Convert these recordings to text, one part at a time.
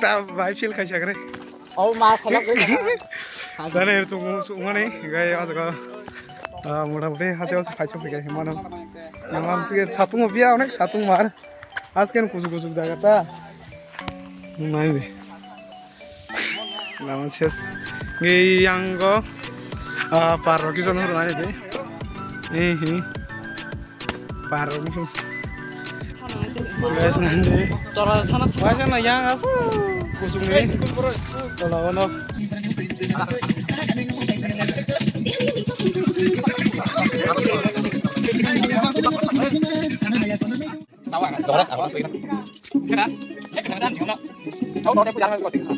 Ta vai feel khai chakre. Oh ma khalak oi. Dane chungani gai ajaga মোটামুটি হাতে আছে ফাইছো ফিকে হিমানো নাম থেকে ছাতুং বিয়া অনেক ছাতুং মার আজকেন কুচু কুচু জায়গাটা নাই রে নাম শেষ এই আঙ্গ পারো কি জন হলো নাই দে এই হি পারো কি guys nanti Tora sana macam na yang as kucing ni kalau ono tawa kan dorat apa itu kira kadang-kadang juga tahu tahu dia jangan kau tinggal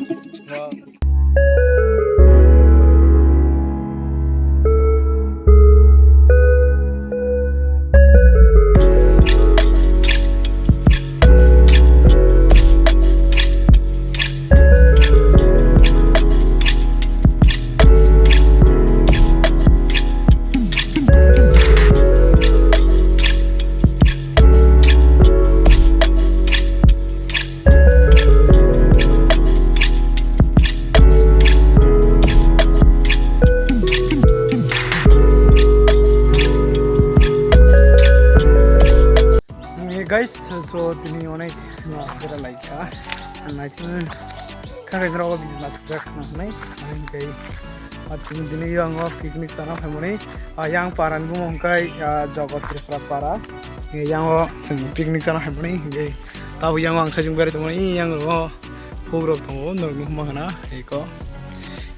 guys so tini onek kira like naik kan kira awak bisa nak naik kayak atau tini yang piknik sana family yang paran bu mungkai jagat tripura para yang piknik sana family kayak tahu yang orang sajung beri teman ini yang kubrok tunggu nunggu mana eko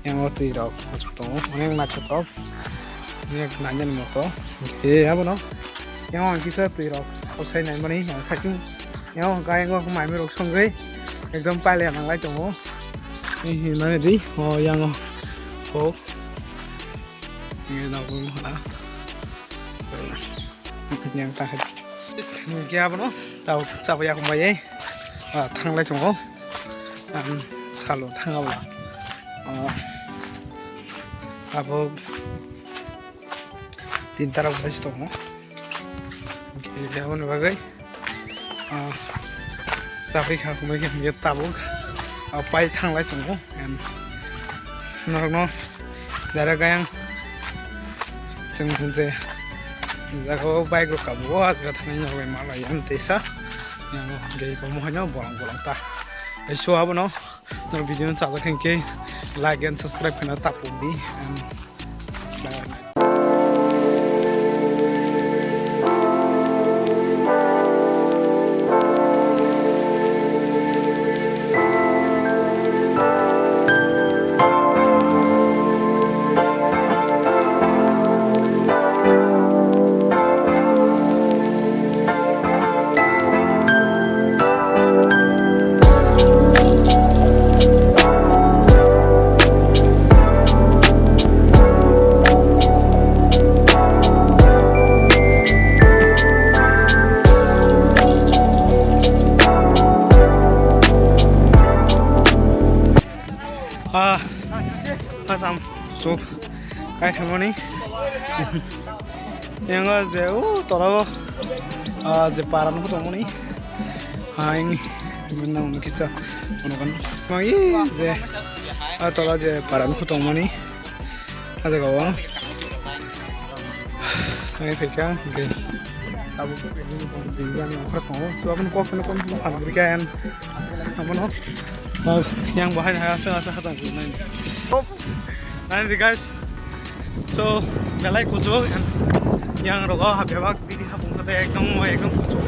yang waktu itu masuk tunggu yang macet top ini nanya nih motor apa no yang orang kita tuh saya nanya mana yang sajung yang orang kaya orang kemarin merok songgai एकदम पाले नंगलाई चंगो ini mana di oh yang oh ini nak mana yang tak ini apa no tahu siapa yang kembali tanglai chongo salo tangau apa tintara buat itu mo ini apa nih bagai tapi aku mungkin dia tabuk apa yang tanglai chongo no dari yang cengkun saya jago baik lo kamu agak tanya gue malah yang desa yang gay kamu hanya bolong-bolong ta so apa no nol video tak akan ke like and subscribe kena tapun di pasam so kayak gimana nih yang jauh tolong Jeparan aku temu nih ini mana kisah mana kan ini je tolong Jeparan aku temu nih ada kawan ini pegang oke abu ini yang orang kamu so aku kok berikan apa no yang bahan hasil kata nanti guys so galai kucu yang rogo habis waktu di hapung kata ekdom kucu